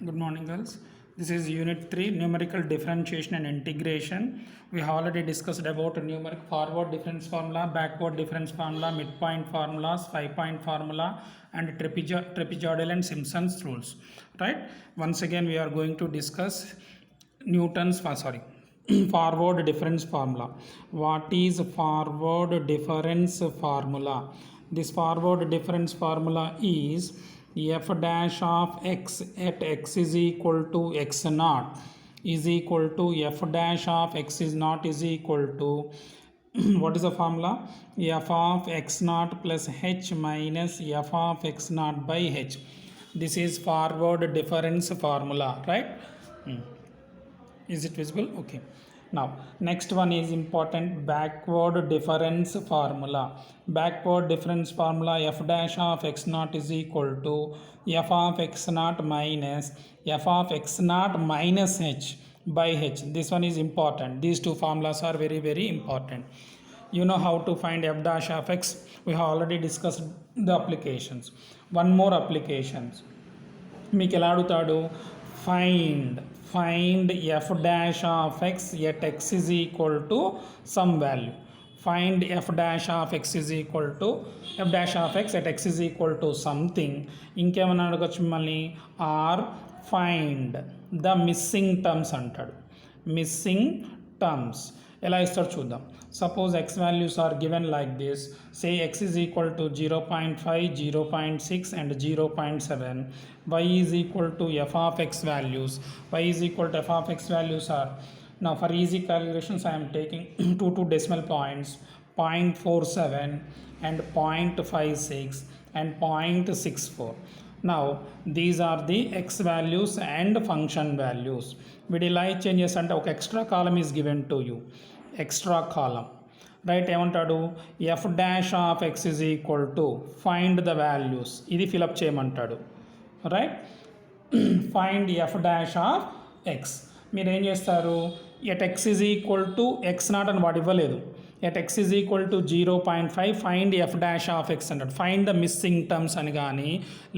Good morning, girls. This is Unit 3 Numerical Differentiation and Integration. We have already discussed about numeric forward difference formula, backward difference formula, midpoint formulas, 5-point formula, and trapezoidal and Simpson's rules. Right? Once again, we are going to discuss forward difference formula. What is forward difference formula? This forward difference formula is f dash of x at x is equal to x naught is equal to f dash of x is not is equal to what is the formula? F of x naught plus h minus f of x naught by h. This is forward difference formula, right? Is it visible? Okay. Now next one is important, backward difference formula. Backward difference formula, f dash of x naught is equal to f of x naught minus f of x naught minus h by h. This one is important. These two formulas are very important. You know how to find f dash of x. We have already discussed the applications. One more applications. మీకు ఎలా అడుగుతాడు? find f dash of x at x is equal to some value. Find f dash of x is equal to f dash of x at x is equal to something. ఇంకేమన్నా అడగచ్చు మిమ్మల్ని, or find the missing terms అంటాడు. Missing terms ఎలా ఇస్తాడు చూద్దాం. Suppose x values are given like this. Say x is equal to 0.5, 0.6 and 0.7. Y is equal to f of x values. Y is equal to f of x values are, now for easy calculations I am taking two decimal points, 0.47 and 0.56 and 0.64. Now these are the x values and function values. వీటి line changes అంటే ఒక extra column is given to you. Extra column, right? ఏమంటాడు? F dash of X is equal to find the values. ఇది fill up చేయమంటాడు, right? Find F dash of X. మీరు ఏం చేస్తారు? At X is equal to X naught అని వాడు ఇవ్వలేదు. At X is equal to 0.5 find F dash of X అంటాడు. Find the missing terms అని కానీ,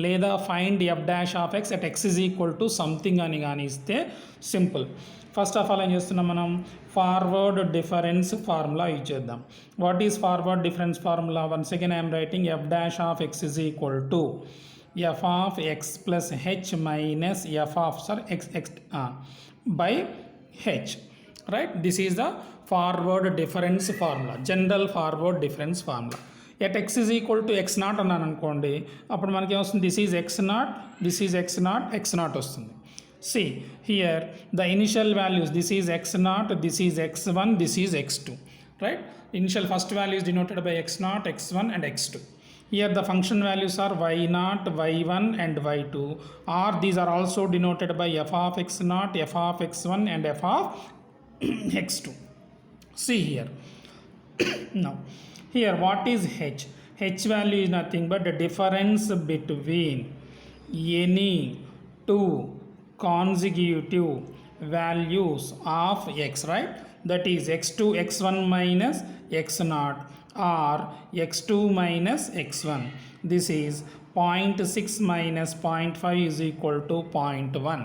లేదా find F dash of X at X is equal to something అని కానీ ఇస్తే సింపుల్. ఫస్ట్ ఆఫ్ ఆల్ ఏం చేస్తున్నాం మనం? ఫార్వర్డ్ డిఫరెన్స్ ఫార్ములా యూజ్ చేద్దాం. What is forward difference formula? Once again I'm writing F dash of X is equal to f of x plus h minus f of x by h, right? This is the forward difference formula, general forward difference formula. At x is equal to x naught అన్నాను అనుకోండి, అప్పుడు మనకి ఏమొస్తుంది? This is X not, this is X not, X not వస్తుంది. See here the initial values, this is x naught, this is x1, this is x2, right? Initial first value is denoted by x naught, x1 and x2. Here the function values are y0, y1 and y2, or these are also denoted by f of x0, f of x1 and f of x2. See here. Now here what is h? H value is nothing but the difference between any two consecutive values of x, right? That is x2 x1 minus x0 or x2 minus x1. This is 0.6 minus 0.5 is equal to 0.1,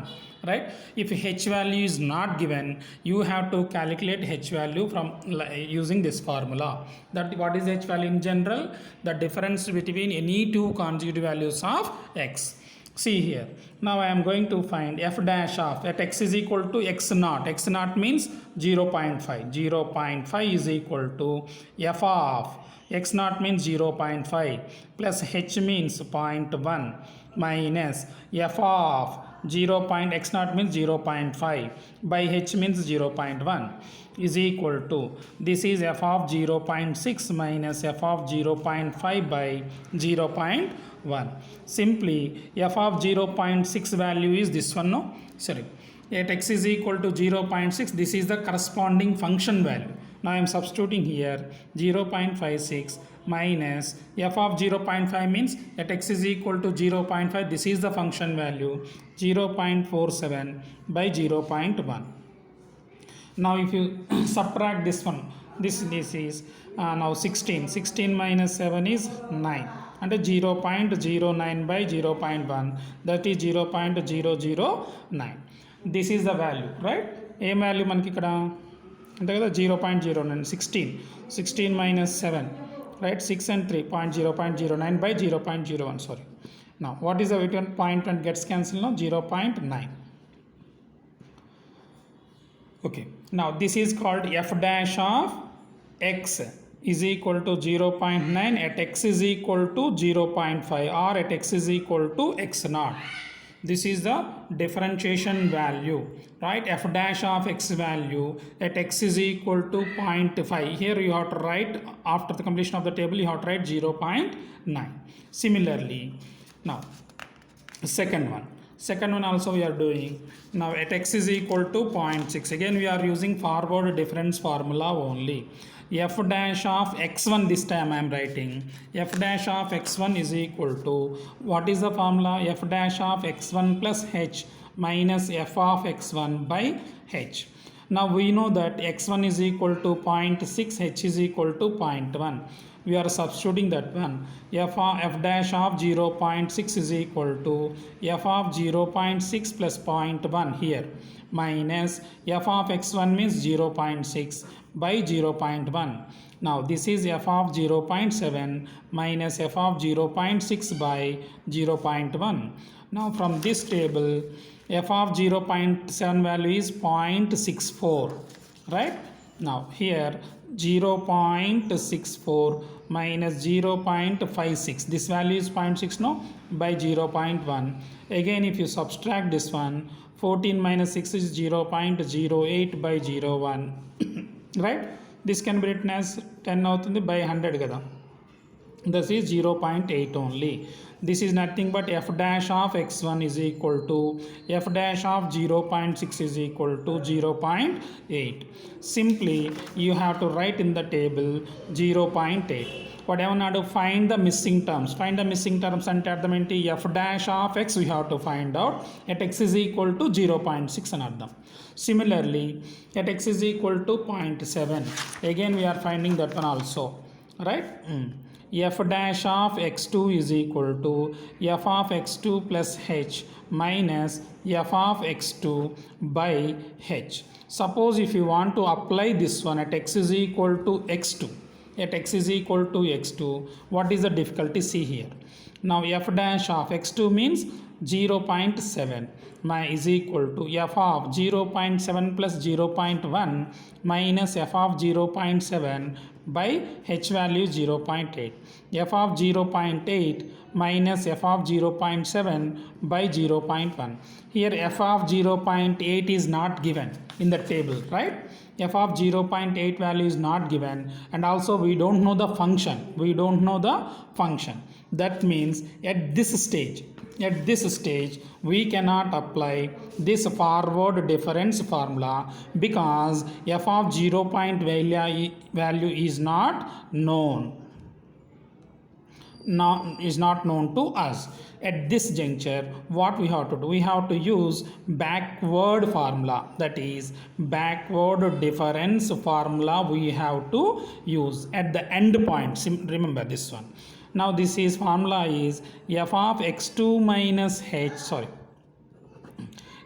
right? If h value is not given, you have to calculate h value from using this formula. That what is h value in general? The difference between any two consecutive values of x. See here, now I am going to find f dash of at x is equal to x naught. X naught means 0.5. 0.5 is equal to f of x naught means 0.5 plus h means 0.1 minus f of 0. X naught means 0.5 by h means 0.1 is equal to, this is f of 0.6 minus f of 0.5 by 0.1. Simply f of 0.6 value is this one, no? Sorry. At x is equal to 0.6, this is the corresponding function value. Now I am substituting here 0.56 minus f of 0.5 means at x is equal to 0.5, this is the function value, 0.47 by 0.1. Now if you subtract this one, this is now 16 minus 7 is 9. అంటే 0.09 by 0.1, that is 0.009. This is the value, right? ఏం value మనకి ఇక్కడ అంతే కదా, 0.09, 16 minus 7, right? 6 and 3, 0.09 by 0.01, sorry. Now what is the return point and gets cancelled now? 0.9. Okay, now this is called f dash of x is equal to 0.9 at x is equal to 0.5 or at x is equal to x naught. This is the differentiation value, right? F dash of x value at x is equal to 0.5. Here you have to write, after the completion of the table, you have to write 0.9. Similarly, now second one also we are doing. Now at x is equal to 0.6, again we are using forward difference formula only. F dash of x1, this time I am writing f dash of x1 is equal to, what is the formula? F dash of x1 plus h minus f of x1 by h. Now we know that x1 is equal to 0.6, h is equal to 0.1. We are substituting that one. F dash of 0.6 is equal to f of 0.6 plus 0.1 here, minus f of x1 means 0.6 by 0.1. Now this is f of 0.7 minus f of 0.6 by 0.1. Now from this table, f of 0.7 value is 0.64, right? Now here 0.64 minus 0.56, this value is 0.6 no, by 0.1. Again if you subtract this one, 14 minus 6 is 0.08 by 0.1. Right? This can be written as 10 అవుతుంది by 100 కదా, this is 0.8 only. This is nothing but f dash of x1 is equal to f dash of 0.6 is equal to 0.8. Simply you have to write in the table 0.8. Whatever, find the missing terms. Find the missing terms అంటే అర్థం ఏంటి? f dash of x we have to find out at x is equal to 0.6 అని అర్థం. Similarly at x is equal to 0.7, again we are finding that one also, right? F dash of x2 is equal to f of x2 plus h minus f of x2 by h. Suppose if you want to apply this one at x is equal to x2, at x is equal to x2, what is the difficulty? See here. Now f dash of x2 means 0.7 is equal to f of 0.7 plus 0.1 minus f of 0.7 by h value 0.8. f of 0.8 minus f of 0.7 by 0.1. Here f of 0.8 is not given in the table, right? F of 0.8 value is not given, and also we don't know the function. That means at this stage we cannot apply this forward difference formula because f of 0.8 value is not known to us. At this juncture, what we have to do? We have to use backward formula, that is backward difference formula we have to use at the end point. Remember this one. Now this is formula is f of x2 minus h,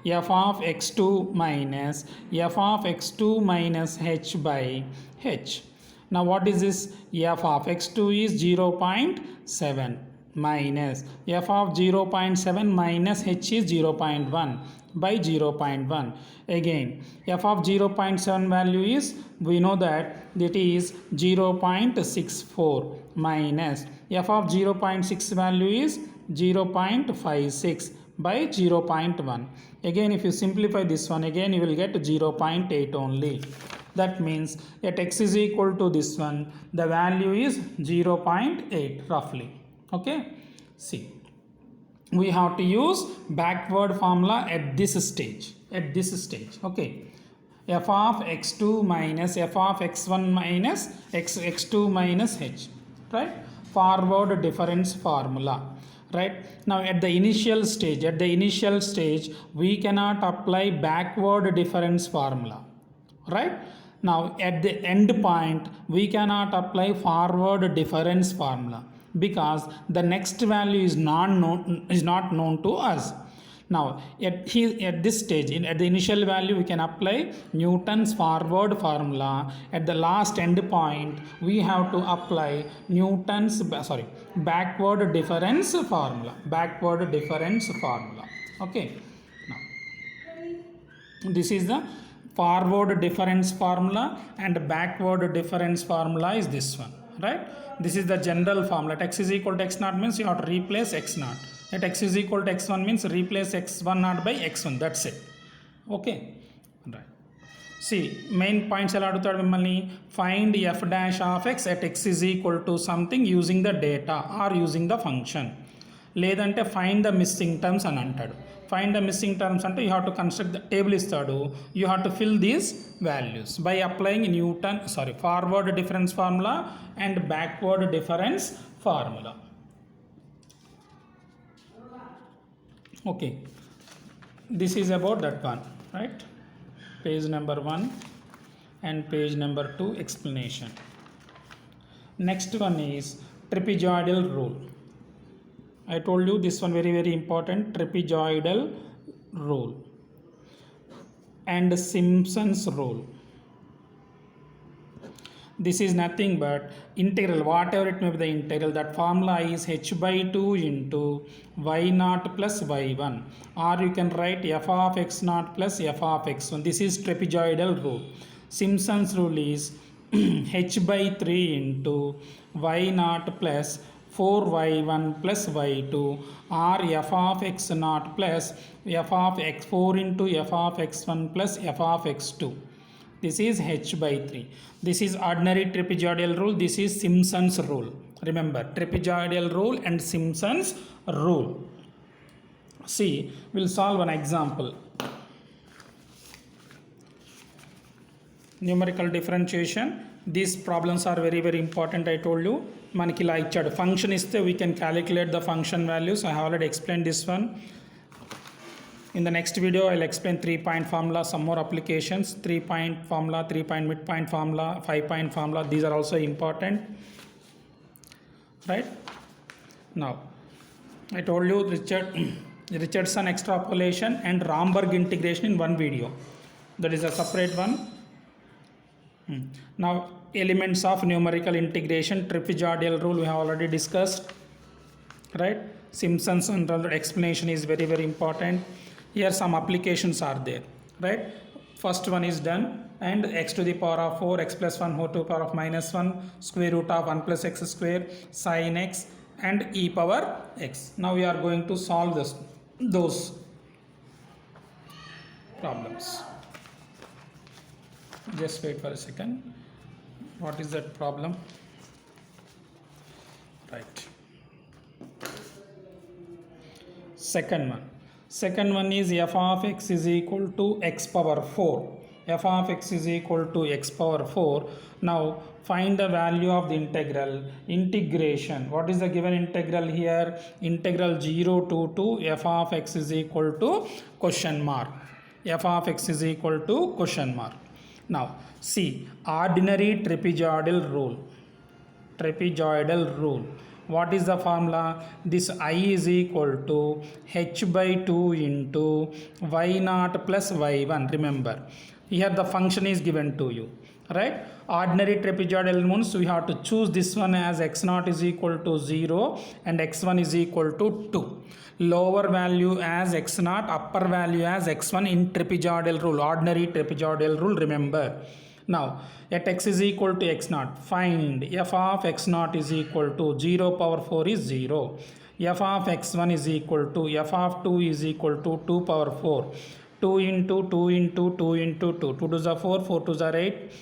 f of x2 minus f of x2 minus h by h. Now what is this? F of x2 is 0.7 minus f of 0.7 minus h is 0.1 by 0.1. Again f of 0.7 value is, we know that it is 0.64 minus f of 0.6 value is 0.56 by 0.1. Again if you simplify this one, again you will get 0.8 only. That means at x is equal to this one, the value is 0.8 roughly. Okay, see, we have to use backward formula at this stage. Okay, f of x2 minus f of x1 minus x2 minus h, right? Forward difference formula, right? Now at the initial stage we cannot apply backward difference formula, right? Now at the end point we cannot apply forward difference formula. because the next value is not known to us. Now at this stage, at the initial value, we can apply Newton's forward formula. At the last end point, we have to apply Newton's backward difference formula. Okay. Now this is the forward difference formula, and backward difference formula is this one, right? This is the general formula. At x is equal to x naught means you have to replace x naught. At x is equal to x1 means replace x1 naught by x1. That's it. Okay. Right. See, main points ela adutadu mimmalni, find f dash of x at x is equal to something using the data or using the function. లేదంటే find the missing terms అని అంటాడు. Find the missing terms అంటే you have to construct the table ఇస్తాడు. You have to fill these values by applying forward difference formula and backward difference formula. Okay, this is about that one, right? Page number 1 and page number 2 explanation. Next one is trapezoidal rule. I told you this one very important, trapezoidal rule and Simpson's rule. This is nothing but integral, whatever it may be the integral, that formula is h by 2 into y naught plus y1, or you can write f of x naught plus f of x1. This is trapezoidal rule. Simpson's rule is h by 3 into y naught plus 4y1 plus y2, or f of x naught plus f of x4 into f of x1 plus f of x2. This is h by 3. This is ordinary trapezoidal rule. This is Simpson's rule. Remember, trapezoidal rule and Simpson's rule. See, we'll solve an example. Numerical differentiation. These problems are very important. I told you, మనకి ఇలా ఇచ్చాడు, function ఇస్తే we can calculate the function values. I have already explained this one. In the next video, I'll explain 3-point formula, some more applications, 3-point formula, 3-point midpoint formula, 5-point formula. These are also important, right? Now, I told you Richardson extrapolation and Romberg integration in one video. That is a separate one. Now, elements of numerical integration, trapezoidal rule we have already discussed, right? Simpson's explanation is very important. Here some applications are there, right? First one is done, and x to the power of 4, x plus 1 whole to the power of minus 1, square root of 1 plus x square, sin x, and e power x. Now we are going to solve those problems. Just wait for a second. What is that problem? Right. Second one is f of x is equal to x power 4. F of x is equal to x power 4. Now find the value of the integration. What is the given integral here? Integral 0 to 2 f of x is equal to question mark. F of x is equal to question mark. Now see, ordinary trapezoidal rule. What is the formula? This I is equal to h by 2 into y naught plus y1. Remember, here the function is given to you, right? Ordinary trapezoidal means we have to choose this one as x naught is equal to 0 and x1 is equal to 2. Lower value as x naught, upper value as x1 in trapezoidal rule, ordinary trapezoidal rule, remember. Now at x is equal to x naught, find f of x naught is equal to 0 power 4 is 0. F of x1 is equal to f of 2 is equal to 2 power 4. 2 into 2 into 2 into 2. 2 to the 4, 4 to the 8,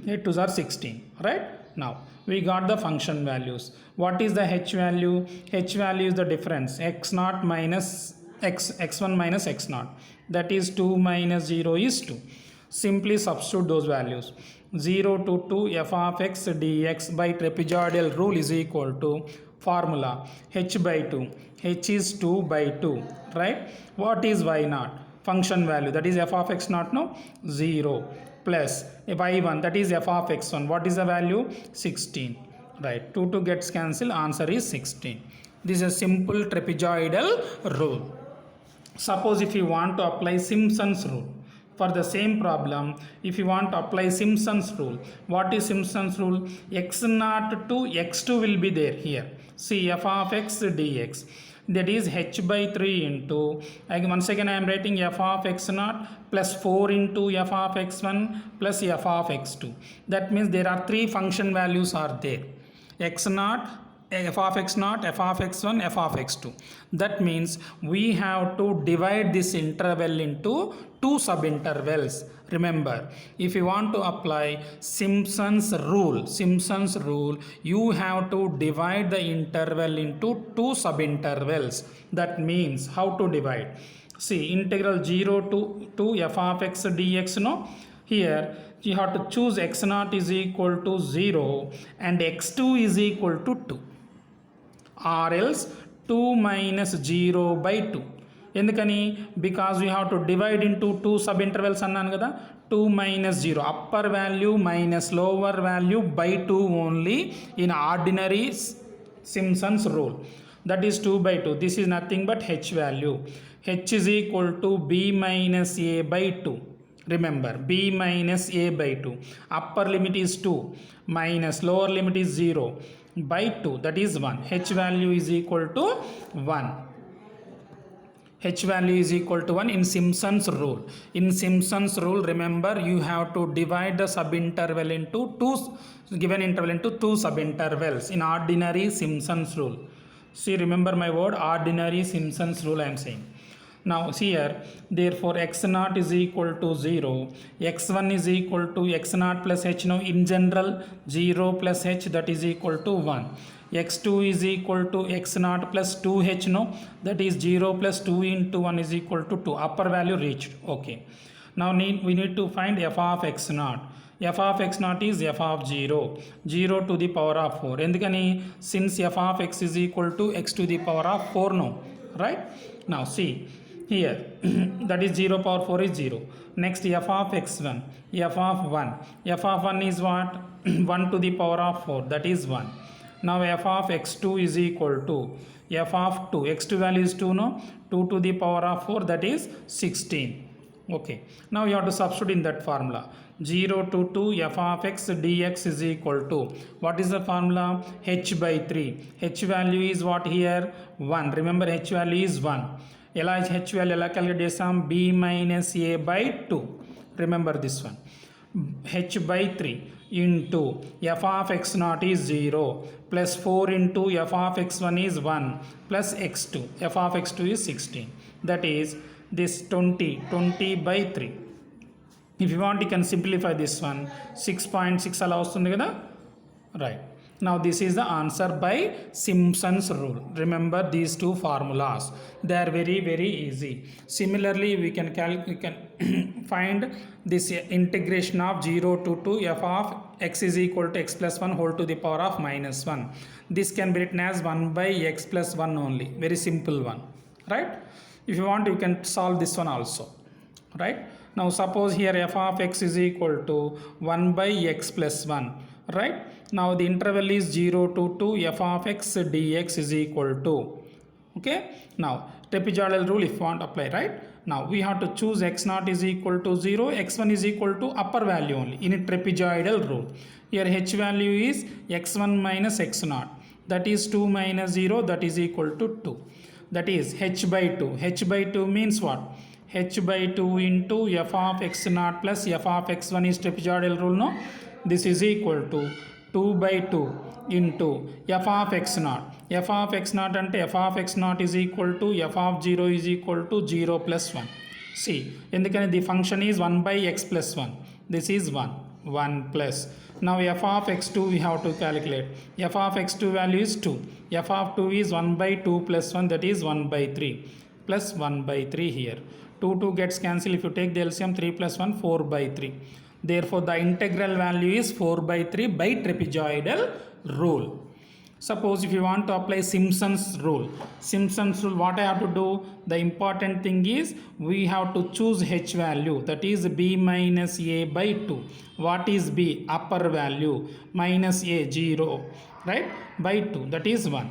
8 to the 16, right? Now we got the function values. What is the h value? H value is the difference x naught minus x1 minus x naught. That is 2 minus 0 is 2. Simply substitute those values. 0 to 2 f of x dx by trapezoidal rule is equal to formula h by 2. H is 2 by 2, right? What is y naught? Function value, that is f of x naught, no? 0 plus y1, that is f of x1. What is the value? 16, Right, 2 gets cancelled, answer is 16. This is a simple trapezoidal rule. Suppose if you want to apply Simpson's rule for the same problem, if you want to apply Simpson's rule, what is Simpson's rule? X0 to x2 will be there here. See, f of x dx, that is h by 3 into, once again I am writing f of x0 plus 4 into f of x1 plus f of x2. That means there are three function values are there: x0, f of x0, f of x1, f of x2. That means we have to divide this interval into two subintervals. Remember, if you want to apply Simpson's rule, you have to divide the interval into two subintervals. That means how to divide? See, integral 0 to f of x dx, no? Here you have to choose x0 is equal to 0 and x2 is equal to 2, or else 2 minus 0 by 2. ఎందుకని? Because you have to divide into two sub intervals అన్నాను కదా. 2 minus 0, upper value minus lower value by 2 only in ordinary Simpson's rule. That is 2 by 2. This is nothing but h value. H is equal to b minus a by 2. Remember, b minus a by 2. Upper limit is 2 minus lower limit is 0 by 2, that is 1. H value is equal to 1. H value is equal to 1 in Simpson's rule. In Simpson's rule, remember, you have to divide the subinterval into given interval into two subintervals in ordinary Simpson's rule. See, remember my word, ordinary Simpson's rule I am saying. Now here, therefore x0 is equal to 0, x1 is equal to x0 plus h. Now in general, 0 plus h, that is equal to 1. x2 is equal to x0 plus 2h, no, that is 0 plus 2 into 1 is equal to 2. Upper value reached. Okay, now we need to find f of x0. f of x0 is f of 0 to the power of 4. Endukani? Since f of x is equal to x to the power of 4, no, right? Now see here, that is 0 power 4 is 0. Next, f of x1, f of 1. f of 1 is what? 1 to the power of 4, that is 1. Now f of x2 is equal to f of 2. x2 value is 2, no? 2 to the power of 4, that is 16. Okay, now you have to substitute in that formula. 0 to 2 f of x dx is equal to, what is the formula? H by 3. H value is what here? 1. Remember, h value is 1. ఎలా h value ఎలా calculate చేస్తాం? b minus a by 2. Remember this one. h by 3 into f of x0 is 0 plus 4 into f of x1 is 1 plus x2. f of x2 is 16. That is this 20 by 3. If you want, you can simplify this one. 6.6 అలా వస్తుంది కదా, right? Now this is the answer by Simpson's rule. Remember these two formulas, they are very very easy. Similarly, we can find this integration of 0 to 2 f of x is equal to x plus 1 whole to the power of minus 1. This can be written as 1 by x plus 1 only. Very simple one, right? If you want, you can solve this one also, right? Now suppose here f of x is equal to 1 by x plus 1, right? Now the interval is 0 to 2 f of x dx is equal to, okay? Now trapezoidal rule if you want to apply, right? Now we have to choose x0 is equal to 0, x1 is equal to upper value only in a trapezoidal rule. Here h value is x1 minus x0, that is 2 minus 0, that is equal to 2. That is h by 2. h by 2 means what? h by 2 into f of x0 plus f of x1 is trapezoidal rule, no? This is equal to 2 by 2 into f of x0. f of x0 ante f of x0 is equal to f of 0 is equal to 0 plus 1. See, ఎందుకని the function is 1 by x plus 1. This is 1 plus. Now f of x2 we have to calculate. f of x2 value is 2. f of 2 is 1 by 2 plus 1, that is 1 by 3 plus 1 by 3 here. 2 gets cancelled. If you take the LCM, 3 plus 1, 4 by 3. Therefore, the integral value is 4 by 3 by trapezoidal rule. Suppose if you want to apply Simpson's rule, what I have to do? The important thing is we have to choose h value, that is b minus a by 2. What is b? Upper value minus a 0. right, by 2, that is 1.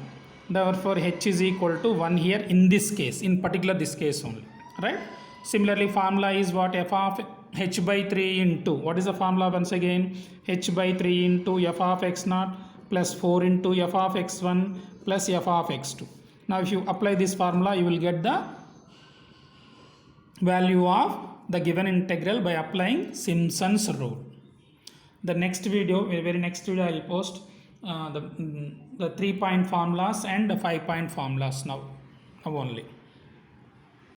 Therefore h is equal to 1 here in this case, in particular this case only, right. Similarly, formula is what? F of h by 3 into, what is the formula once again? H by 3 into f of x naught plus 4 into f of x1 plus f of x2. Now if you apply this formula, you will get the value of the given integral by applying Simpson's rule. The next video, very next video, I will post the 3-point formulas and the 5-point formulas now only.